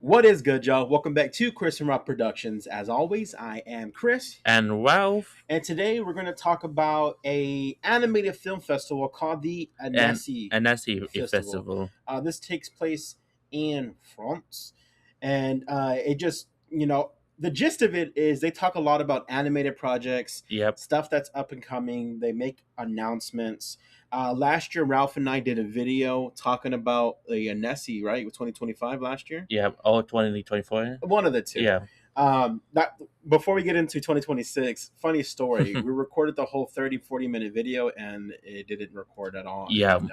What is good, y'all? Welcome back to Chris and Rock Productions. As always, I am Chris, And Ralph and today we're going to talk about a animated film festival called the and Annecy Annecy Festival. Festival. This takes place in France, and it just the gist of it is they talk a lot about animated projects, Yep. stuff that's up and coming. They make announcements. Last year, Ralph and I did a video talking about the Annecy, right? With 2025 last year. Yep. All 2024. One of the two. Yeah. That before we get into 2026, funny story. We recorded the whole 30-40 minute video and it didn't record at all. Yeah. And,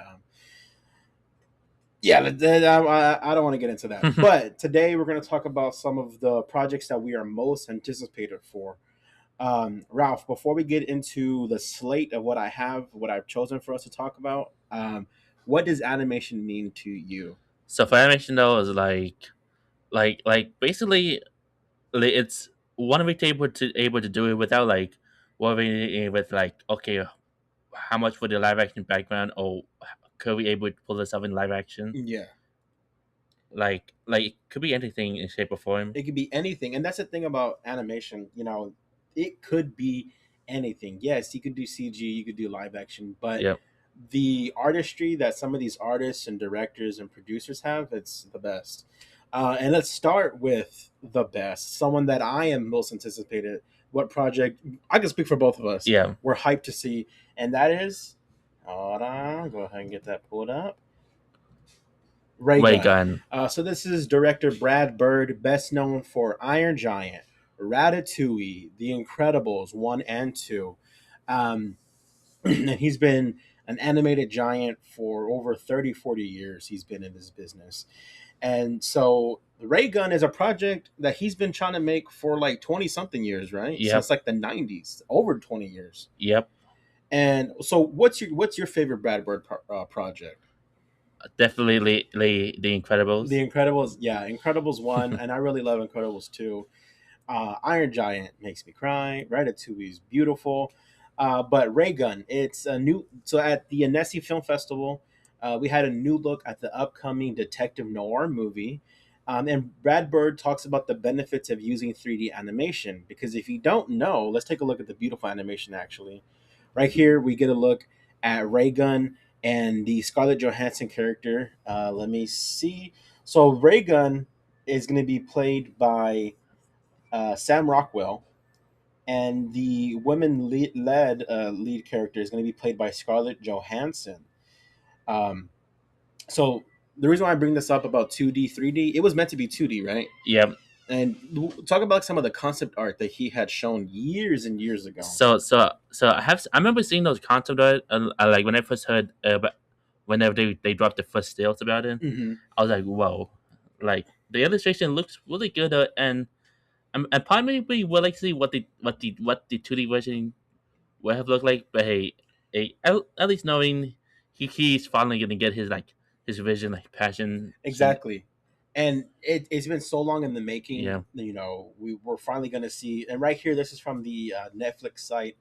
I don't want to get into that. But today we're going to talk about some of the projects that we are most anticipated for. Ralph, before we get into the slate of what I've chosen for us to talk about, what does animation mean to you? So for animation though is like basically it's one of it able to do it without like worrying with like okay how much for the live action background or could we able to pull this up in live action Yeah. like it could be anything in shape or form. It could be anything, and that's the thing about animation. It could be anything. Yes, you could do CG, you could do live action, but Yep. the artistry that some of these artists and directors and producers have, it's the best. And let's start with the best. Someone that I am most anticipated. What project? I can speak for both of us. Yeah. We're hyped to see, and that is. Hold on, go ahead and get that pulled up. Ray Ray Gunn. Gun. So this is director Brad Bird, best known for Iron Giant, Ratatouille, The Incredibles 1 and 2. And he's been an animated giant for over 30, 40 years. He's been in this business. And so Ray Gun is a project that he's been trying to make for like 20 something years, right? Yep. Since like the 90s, over 20 years. Yep. And so what's your favorite Brad Bird project? Definitely the Incredibles. The Incredibles, yeah, Incredibles 1, and I really love Incredibles 2. Iron Giant makes me cry. Ratatouille is beautiful. But Ray Gun, it's a new. So at the Annecy Film Festival, we had a new look at the upcoming detective noir movie. And Brad Bird talks about the benefits of using 3D animation. Because if you don't know, let's take a look at the beautiful animation actually. Right here, we get a look at Ray Gun and the Scarlett Johansson character. Let me see. So Ray Gun is going to be played by Sam Rockwell, and the women led lead character is going to be played by Scarlett Johansson. Um, so the reason why I bring this up about 2D, 3D, it was meant to be 2D, right? Yep. And talk about some of the concept art that he had shown years and years ago. So I remember seeing those concept art like when I first heard but whenever they dropped the first stills about it, Mm-hmm. I was like, whoa, like the illustration looks really good and probably would like to see what the 2D version would have looked like. But at least knowing he's finally gonna get his vision like passion. Exactly. And it's been so long in the making. Yeah. We're finally going to see. And right here, this is from the Netflix site.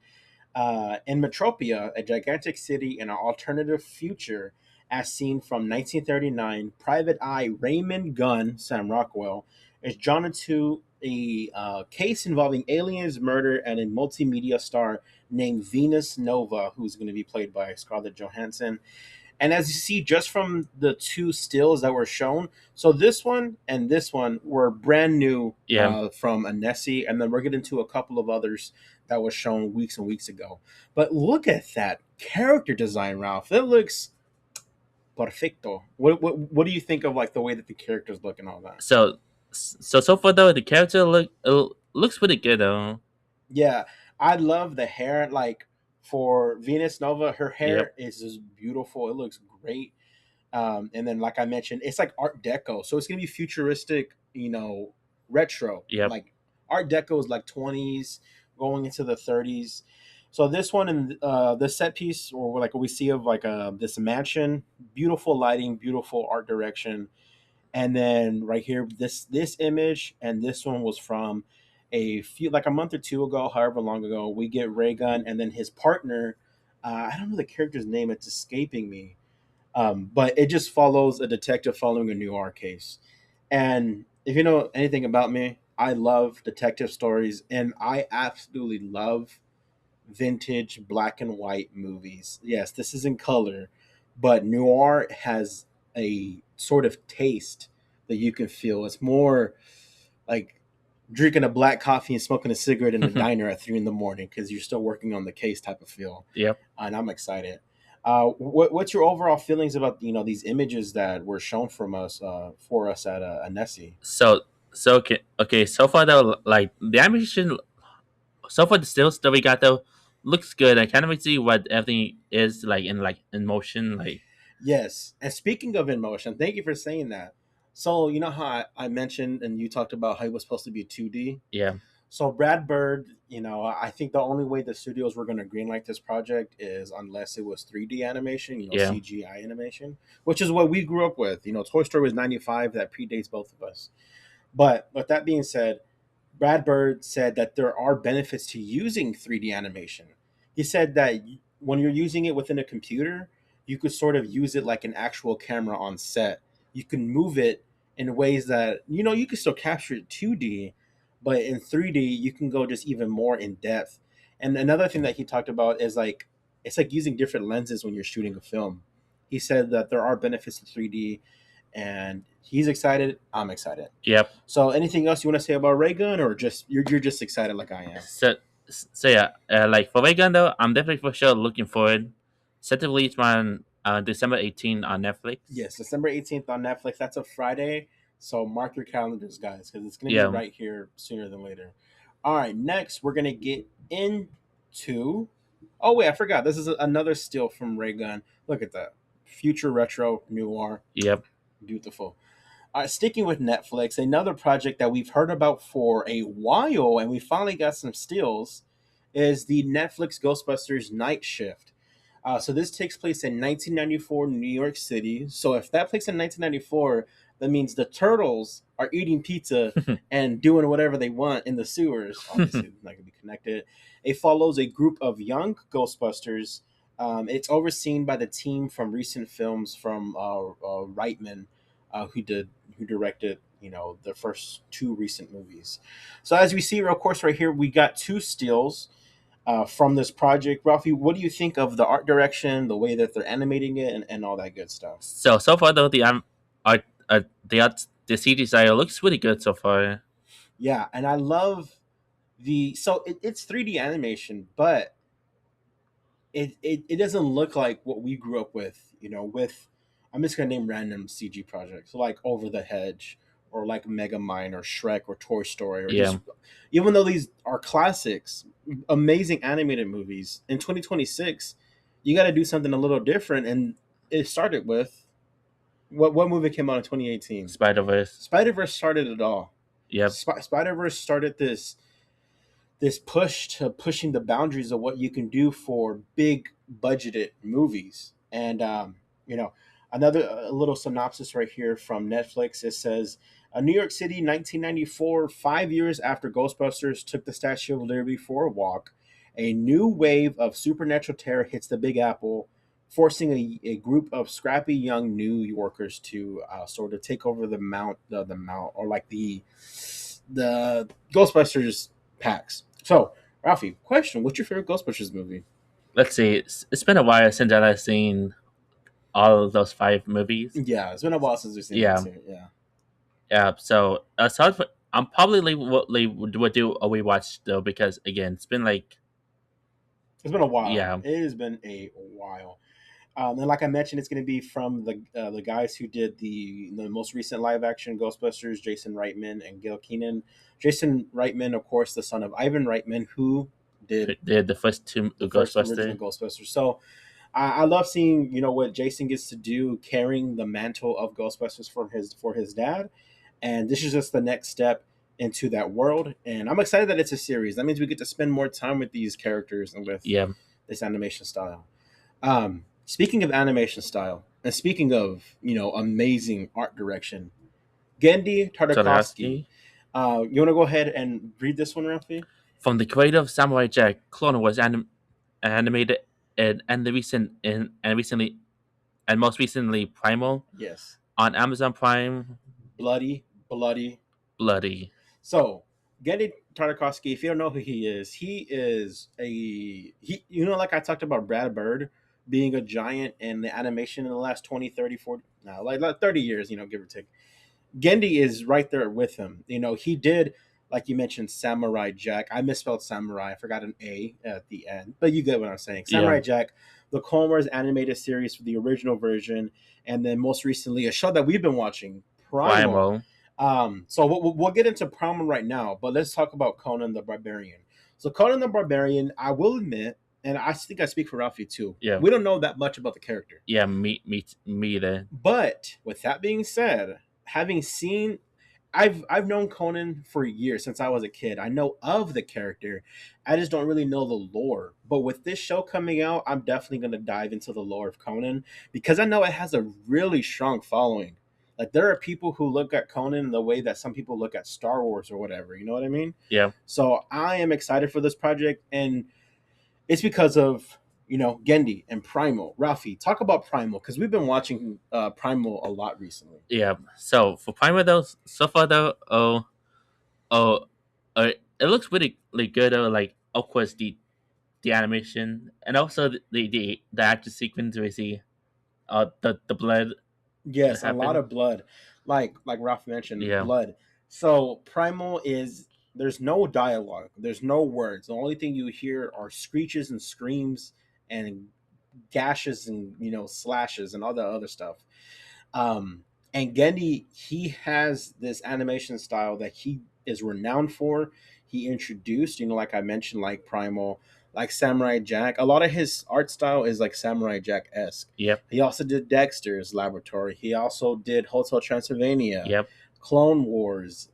In Metropia, a gigantic city in an alternative future, as seen from 1939, Private Eye Raymond Gunn, Sam Rockwell, is drawn into a case involving aliens, murder, and a multimedia star named Venus Nova, who's going to be played by Scarlett Johansson. And as you see, just from the two stills that were shown, so this one and this one were brand new Yeah. from Annecy, and then we're getting to a couple of others that was shown weeks and weeks ago. But look at that character design, Ralph. It looks perfecto. What do you think of like the way that the characters look and all that? So far though the character looks pretty good though. Yeah, I love the hair. Like for Venus Nova, her Yep. hair is just beautiful. It looks great. And then, like I mentioned, it's like Art Deco, so it's gonna be futuristic, retro. Yep. Like Art Deco is like 20s, going into the 30s. So this one and the set piece, or like what we see of like this mansion, beautiful lighting, beautiful art direction, and then right here, this image and this one was from a few like a month or two ago, however long ago. We get Ray Gun and then his partner. I don't know the character's name; it's escaping me, but it just follows a detective following a noir case. And if you know anything about me, I love detective stories, and I absolutely love vintage black and white movies. Yes, this is in color, but noir has a sort of taste that you can feel. It's more like drinking a black coffee and smoking a cigarette in a diner at 3 in the morning because you're still working on the case type of feel. Yep. And I'm excited. What's your overall feelings about these images that were shown from us for us at Annecy? So okay. So far though, like the animation, so far the stills that we got though looks good. I can't really see what everything is like in motion. Like Yes. And speaking of in motion, thank you for saying that. So, you know how I mentioned and you talked about how it was supposed to be 2D? yeah, So, Brad Bird, I think the only way the studios were going to greenlight this project is unless it was 3D animation, yeah. CGI animation, which is what we grew up with. Toy Story was 95, that predates both of us. But with that being said, Brad Bird said that there are benefits to using 3D animation. He said that when you're using it within a computer, you could sort of use it like an actual camera on set. You can move it in ways that, you can still capture it 2D, but in 3D, you can go just even more in depth. And another thing that he talked about is like, it's like using different lenses when you're shooting a film. He said that there are benefits to 3D, and he's excited. I'm excited. Yep. So, anything else you want to say about Raygun, or just you're just excited like I am? So so yeah, like for Vegan though, I'm definitely for sure looking forward. Set to release on December 18th on Netflix. Yes, December 18th on Netflix. That's a Friday, so mark your calendars, guys, because it's going to be Yeah. right here sooner than later. All right, next we're going to get into. Oh wait, I forgot. This is another steal from Raygun. Look at that, future retro noir, Yep. beautiful. Sticking with Netflix, another project that we've heard about for a while, and we finally got some steals, is the Netflix Ghostbusters Night Shift. So this takes place in 1994 New York City. So if that takes in 1994, that means the turtles are eating pizza and doing whatever they want in the sewers. Obviously, it's not going to be connected. It follows a group of young Ghostbusters. It's overseen by the team from recent films from Reitman, who directed the first two recent movies. So as we see, of course, right here we got two steals from this project. Ralphie, what do you think of the art direction, the way that they're animating it, and all that good stuff? So far though, art the CG style looks really good so far. Yeah, and I love it's 3D animation, but it doesn't look like what we grew up with. With I'm just gonna name random CG projects like Over the Hedge or like Megamind or Shrek or Toy Story or Yeah. just even though these are classics, amazing animated movies in 2026, you got to do something a little different, and it started with what movie came out in 2018? Spider Verse. Spider Verse started it all. Yep. Spider Verse started this push to pushing the boundaries of what you can do for big budgeted movies. And another a little synopsis right here from Netflix. It says, New York City, 1994, 5 years after Ghostbusters took the Statue of Liberty for a walk, a new wave of supernatural terror hits the Big Apple, forcing a group of scrappy young New Yorkers to sort of take over the mount, or like the Ghostbusters packs. So, Ralphie, question: what's your favorite Ghostbusters movie? Let's see. It's been a while since I've seen all of those five movies. Yeah, it's been a while since we've seen that Yeah. too. Yeah, Yeah. I'm probably would do a rewatch though because again it's been like it's been a while. yeah, It has been a while. And like I mentioned, it's going to be from the guys who did the most recent live action Ghostbusters, Jason Reitman and Gil Keenan. Jason Reitman, of course, the son of Ivan Reitman, who did the first two the first original Ghostbuster. Ghostbusters. So I love seeing what Jason gets to do, carrying the mantle of Ghostbusters for his dad, and this is just the next step into that world. And I'm excited that it's a series. That means we get to spend more time with these characters and with Yeah. this animation style. Speaking of animation style, and speaking of amazing art direction, Gendy Tartakovsky. Todoroki. You want to go ahead and read this one, Rafi? From the creator of Samurai Jack, Clone was animated and recently and most recently Primal Yes. on Amazon Prime. Bloody, bloody. bloody. So Genndy Tartakovsky, if you don't know who he is like I talked about Brad Bird being a giant in the animation in the last 20, 30, 40, no, like 30 years, give or take. Gendy is right there with him. He did, like you mentioned, Samurai Jack. I misspelled Samurai. I forgot an A at the end, but you get what I'm saying. Yeah, Samurai Jack, the Clone Wars animated series for the original version, and then most recently a show that we've been watching, Primal. Primal. So we'll get into Primal right now, but let's talk about Conan the Barbarian. So Conan the Barbarian, I will admit, and I think I speak for Ralphie too. Yeah, We don't know that much about the character. yeah, me there. But with that being said, having seen I've known Conan for years since I was a kid. I know of the character. I just don't really know the lore. But with this show coming out, I'm definitely going to dive into the lore of Conan because I know it has a really strong following. Like there are people who look at Conan the way that some people look at Star Wars or whatever, you know what I mean? Yeah, So I am excited for this project, and it's because of Gendy and Primal. Ralphie, talk about Primal because we've been watching Primal a lot recently. yeah. So for Primal though, so far though, oh, it looks really good. Like of course the animation and also the action sequence where you see the blood that Yes, a lot happened. of blood, like Ralph mentioned, Yeah, blood. So Primal is there's no dialogue, there's no words. The only thing you hear are screeches and screams and gashes and slashes and all the other stuff. Um, and Gendy, he has this animation style that he is renowned for. He introduced, like I mentioned, like Primal, like Samurai Jack. A lot of his art style is like Samurai Jack esque. yep, He also did Dexter's Laboratory. He also did Hotel Transylvania, yep, Clone Wars.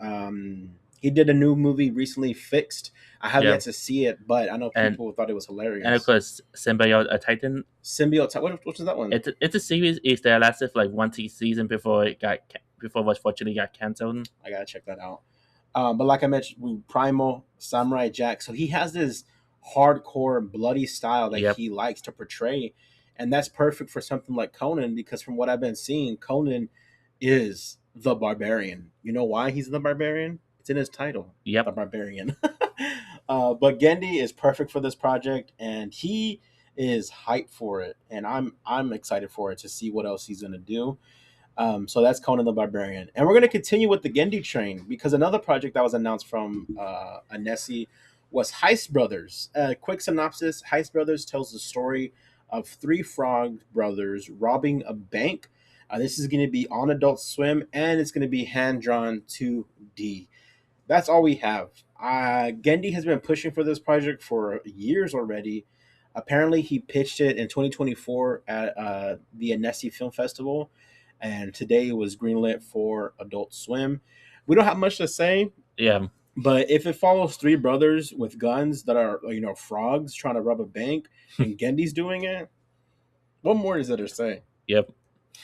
He did a new movie recently, Fixed. I have yet yep. to see it, but I know And people thought it was and of hilarious. course Symbiote a Titan. Symbiote. What was that one? It's a series is that lasted for like one season before before it unfortunately got canceled. I gotta check that out. But like I mentioned, Primal Samurai Jack. So he has this hardcore, bloody style that Yep, he likes to portray, and that's perfect for something like Conan. Because from what I've been seeing, Conan is the barbarian. You know why he's the barbarian? It's in his title, the yep. barbarian. But Gendy is perfect for this project, and he is hyped for it, and I'm excited for it to see what else he's gonna do. So that's Conan the Barbarian. And we're going to continue with the Gendy train because another project that was announced from Annecy was Heist Brothers. Quick synopsis: Heist Brothers tells the story of three frog brothers robbing a bank. This is going to be on Adult Swim, and it's going to be hand drawn 2D. That's all we have. Gendy has been pushing for this project for years already. Apparently, he pitched it in 2024 at the Annecy Film Festival, and today it was greenlit for Adult Swim. We don't have much to say, Yeah. but if it follows three brothers with guns that are frogs trying to rob a bank, and Gendy's doing it, what more is there to say? Yep.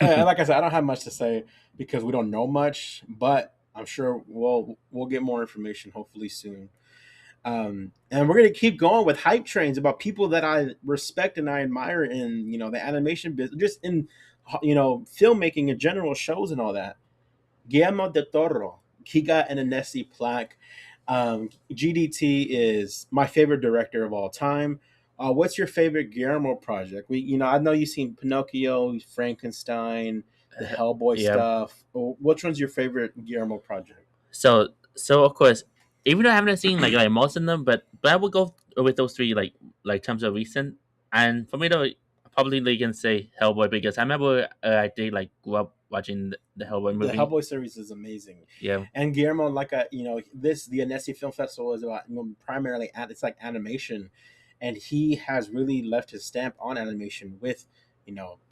And like I said, I don't have much to say because we don't know much, but I'm sure we'll get more information hopefully soon. And we're gonna keep going with hype trains about people that I respect and I admire in the animation business, just in filmmaking in general, shows and all that. Guillermo del Toro, he got an Annecy plaque. GDT is my favorite director of all time. What's your favorite Guillermo project? I know you've seen Pinocchio, Frankenstein, the Hellboy Yeah. stuff. Which one's your favorite Guillermo project? So of course, even though I haven't seen like most of them, but I would go with those three like terms of recent. And for me though, probably they can say Hellboy because I remember I did like grew up watching the Hellboy The movie. Hellboy series is amazing, Yeah. and Guillermo, like the Annecy Film Festival is about primarily it's like animation, and he has really left his stamp on animation with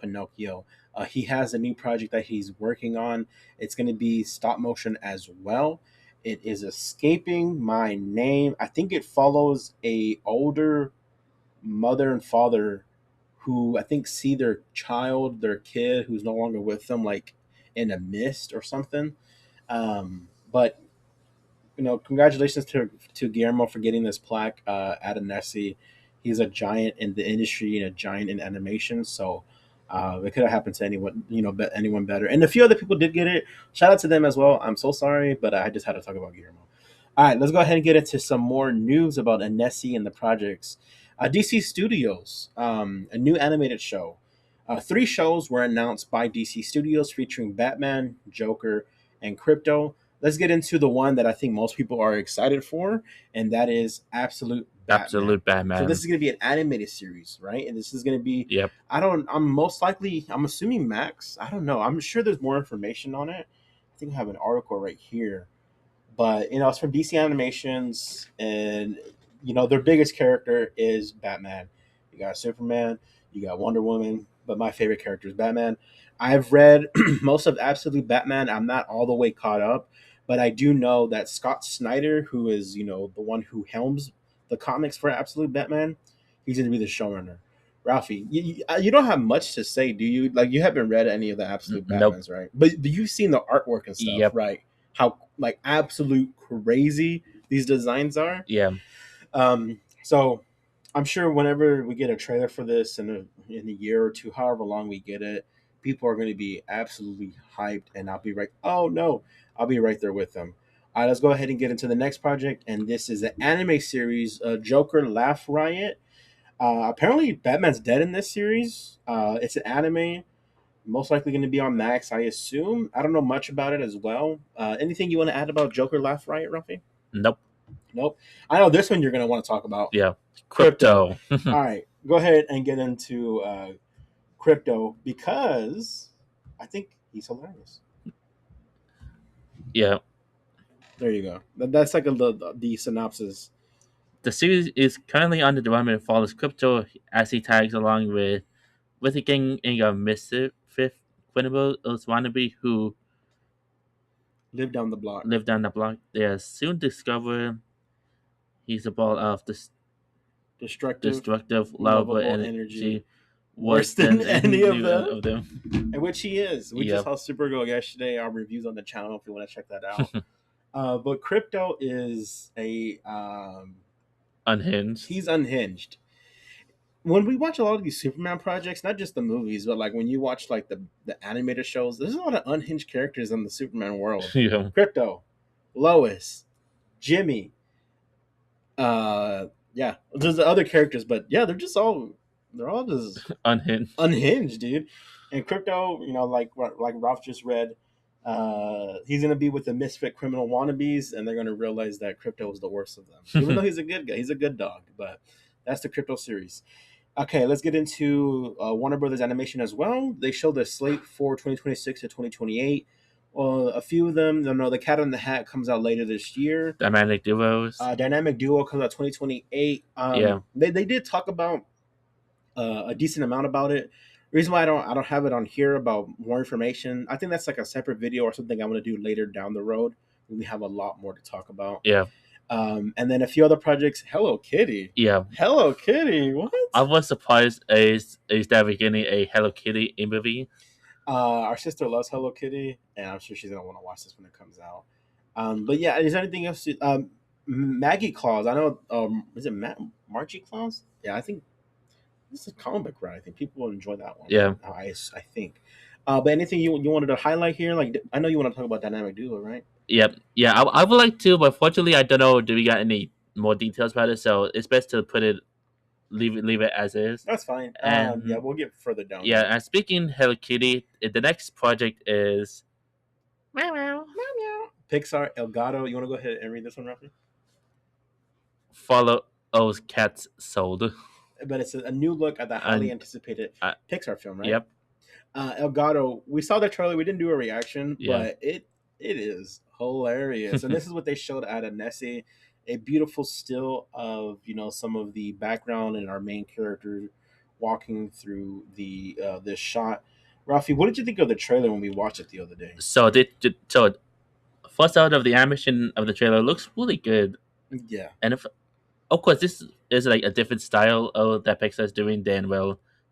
Pinocchio. He has a new project that he's working on. It's going to be stop motion as well. It is escaping my name. I think it follows a older mother and father who I think see their kid who's no longer with them, like in a mist or something. But congratulations to Guillermo for getting this plaque at Annecy. He's a giant in the industry and a giant in animation. So It could have happened to anyone, anyone better. And a few other people did get it. Shout out to them as well. I'm so sorry, but I just had to talk about Guillermo. All right, let's go ahead and get into some more news about Annecy and the projects. DC Studios, a new animated show. Three shows were announced by DC Studios featuring Batman, Joker, and Crypto. Let's get into the one that I think most people are excited for, and that is Absolute Batman. Absolute So this Batman. is going to be an animated series, right? And this is going to be, Yep. I'm assuming Max. I don't know. I'm sure there's more information on it. I think I have an article right here, but it's from DC Animations, and their biggest character is Batman. You got Superman, you got Wonder Woman, but my favorite character is Batman. I've read most of Absolute Batman. I'm not all the way caught up, but I do know that Scott Snyder, who is the one who helms the comics for Absolute Batman, he's going to be the showrunner. Ralphie, you don't have much to say, do you? Like, you haven't read any of the Absolute Nope. Batmans, right? But you've seen the artwork and stuff, Yep. right? How like absolute crazy these designs are. Yeah. So I'm sure whenever we get a trailer for this in a year or two, however long we get it, people are going to be absolutely hyped, and I'll be right. Oh no, I'll be right there with them. All right, let's go ahead and get into the next project, and this is an anime series, Joker Laugh Riot. Apparently, Batman's dead in this series. It's an anime, most likely going to be on Max, I assume. I don't know much about it as well. Anything you want to add about Joker Laugh Riot, Ruffy? Nope. Nope. I know this one you're going to want to talk about. Yeah. Crypto. Crypto. All right, go ahead and get into Crypto, because I think he's hilarious. Yeah. There you go. That's like the synopsis. The series is currently under development and follows Crypto as he tags along with a gang of misfit criminals wannabe who Live down the block. live down the block. They soon discover he's a ball of Destructive, destructive, lovable lovable energy. energy, Worse worse than than any of any them. of them. And which he is. We just Yep. saw Supergirl yesterday. Our reviews on the channel if you want to check that out. But Crypto is Unhinged. he's unhinged. When we watch a lot of these Superman projects, not just the movies, but like when you watch like the animated shows, there's a lot of unhinged characters in the Superman world. Yeah. Crypto, Lois, Jimmy, yeah, there's the other characters, but yeah, they're all just Unhinged. unhinged, dude. And Crypto, like Ralph just read, he's gonna be with the misfit criminal wannabes, and they're gonna realize that Crypto is the worst of them. Even though he's a good guy, he's a good dog. But that's the Crypto series. Okay, let's get into Warner Brothers Animation as well. They showed a slate for 2026 to 2028. A few of them, the Cat in the Hat comes out later this year. Dynamic duos. Dynamic Duo comes out 2028. Yeah. They did talk about a decent amount about it. Reason why I don't have it on here about more information, I think that's like a separate video or something I'm going to do later down the road. We have a lot more to talk about. Yeah. And then a few other projects. Hello Kitty. Yeah. Hello Kitty. What? I was surprised is that we're getting a Hello Kitty movie. Our sister loves Hello Kitty, and I'm sure she's gonna want to watch this when it comes out. But yeah, is there anything else? Maggie Claus. I know. Is it Margie Claus? Yeah, I think this is a comic book, right? I think people will enjoy that one. Yeah. I think. But anything you wanted to highlight here? Like, I know you want to talk about Dynamic Duo, right? Yep. Yeah. I would like to, but fortunately, I don't know. Do we got any more details about it? So it's best to leave it as is. That's fine. And yeah, we'll get further down. Yeah. And speaking Hello Kitty, the next project is Meow meow. Meow meow. Pixar El Gato. You want to go ahead and read this one, Rafi? Follow O's Cats Sold. But it's a new look at the highly anticipated Pixar film, right? Yep. El Gato. We saw the trailer. We didn't do a reaction, Yeah. but it is hilarious. And this is what they showed at Annecy. A beautiful still of some of the background and our main character walking through this shot. Rafi, what did you think of the trailer when we watched it the other day? So first out of the animation of the trailer looks really good. Yeah. And if of course this is like a different style of that Pixar is doing than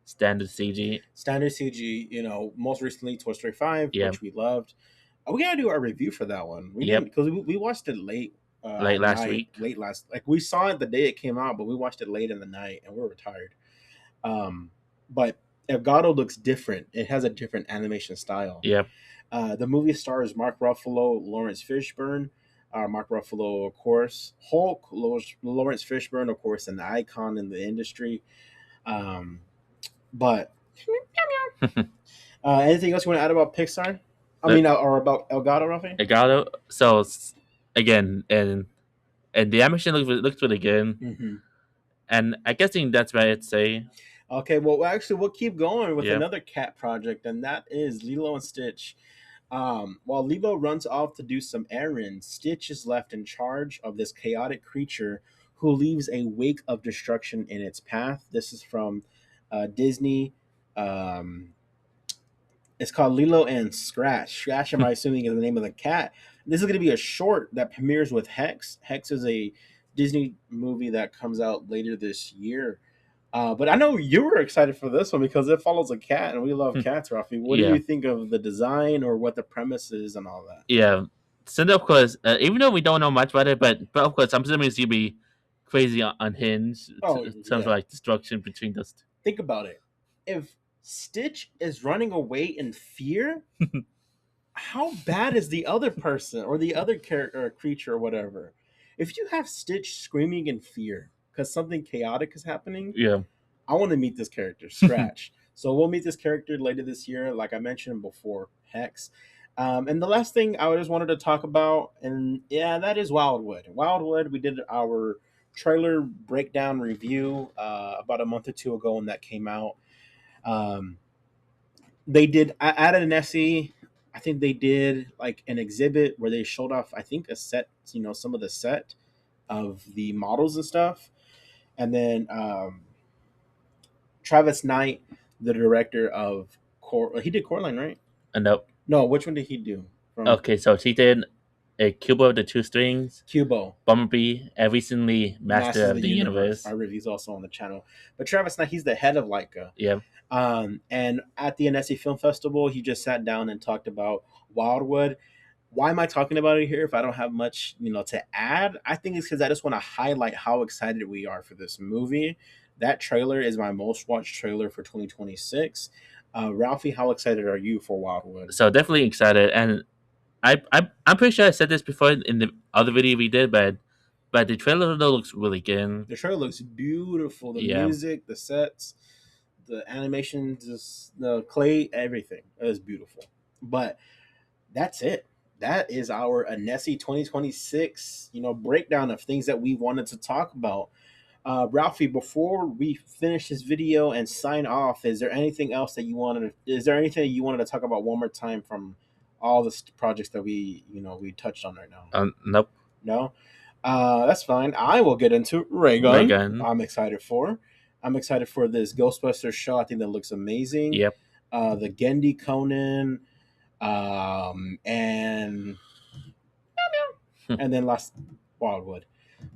standard CG. Standard CG, most recently Toy Story 5, Yeah. which we loved. We gotta do our review for that one. We Yep. didn't, because we watched it late. Late last week. Like we saw it the day it came out, but we watched it late in the night and we were tired. But Gatto looks different. It has a different animation style. Yep. The movie stars Mark Ruffalo, Lawrence Fishburne. Mark Ruffalo, of course, Hulk. Lawrence Fishburne, of course, an icon in the industry. Um, but anything else you want to add about Pixar? I But mean, or about Elgato, Rafi? Gatto. So again, and the animation looks really good, Mm-hmm. and I guessing that's what I'd say. Okay, well, actually, we'll keep going with Yeah. another cat project, and that is Lilo and Stitch. While Lilo runs off to do some errands, Stitch is left in charge of this chaotic creature who leaves a wake of destruction in its path. This is from Disney. Um, it's called Lilo and Scratch. Scratch, I'm assuming, is the name of the cat. This is going to be a short that premieres with Hex. Hex is a Disney movie that comes out later this year. But I know you were excited for this one because it follows a cat, and we love cats, Rafi. What do Yeah. you think of the design or what the premise is and all that? Yeah. So of course, even though we don't know much about it, but of course, I'm assuming it's gonna be crazy unhinged Oh, in terms of yeah. like destruction between those. Think about it. If Stitch is running away in fear, how bad is the other person or the other character or creature or whatever? If you have Stitch screaming in fear because something chaotic is happening, Yeah. I want to meet this character, Scratch. So we'll meet this character later this year, like I mentioned before, Hex. And the last thing I just wanted to talk about, and yeah, that is Wildwood. Wildwood, we did our trailer breakdown review about a month or two ago when that came out. Um, they did at Annecy. I think they did like an exhibit where they showed off, I think, a set, some of the set of the models and stuff. And then Travis Knight, the director of he did Coraline, right? Nope. No, which one did he do? From Okay, so she did a Cubo of the Two Strings, Cubo, Bumblebee, and recently Master Masters of of the the Universe. Universe. Our review's also on the channel. But Travis Knight, he's the head of Leica. Yeah. And at the Annecy Film Festival, he just sat down and talked about Wildwood. Why am I talking about it here if I don't have much, to add? I think it's because I just want to highlight how excited we are for this movie. That trailer is my most watched trailer for 2026. Ralphie, how excited are you for Wildwood? So definitely excited, and I'm pretty sure I said this before in the other video we did, but the trailer though looks really good. The trailer looks beautiful. The Yeah. music, the sets, the animation, just the clay, everything. It was beautiful. But that's it. That is our Annecy 2026, breakdown of things that we wanted to talk about. Ralphie, before we finish this video and sign off, is there anything else that you wanted? Is there anything you wanted to talk about one more time from all the projects that we touched on right now? Nope. No, that's fine. I will get into Raygun. Raygun. I'm excited for. I'm excited for this Ghostbusters show. I think that looks amazing. Yep. The Gendy Conan, and then last Wildwood.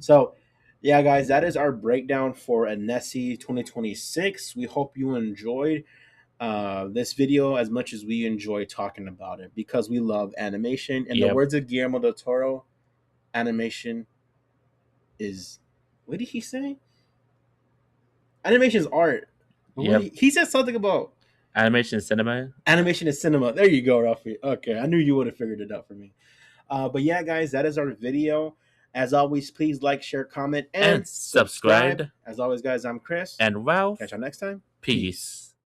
So, yeah, guys, that is our breakdown for Annecy 2026. We hope you enjoyed this video as much as we enjoy talking about it because we love animation. In the words of Guillermo del Toro, animation is, what did he say? Animation is art. He said something about animation is cinema. Animation is cinema. There you go, Rafi. Okay, I knew you would have figured it out for me. But yeah, guys, that is our video. As always, please like, share, comment, and subscribe. As always, guys, I'm Chris. And Ralph. Catch you next time. Peace.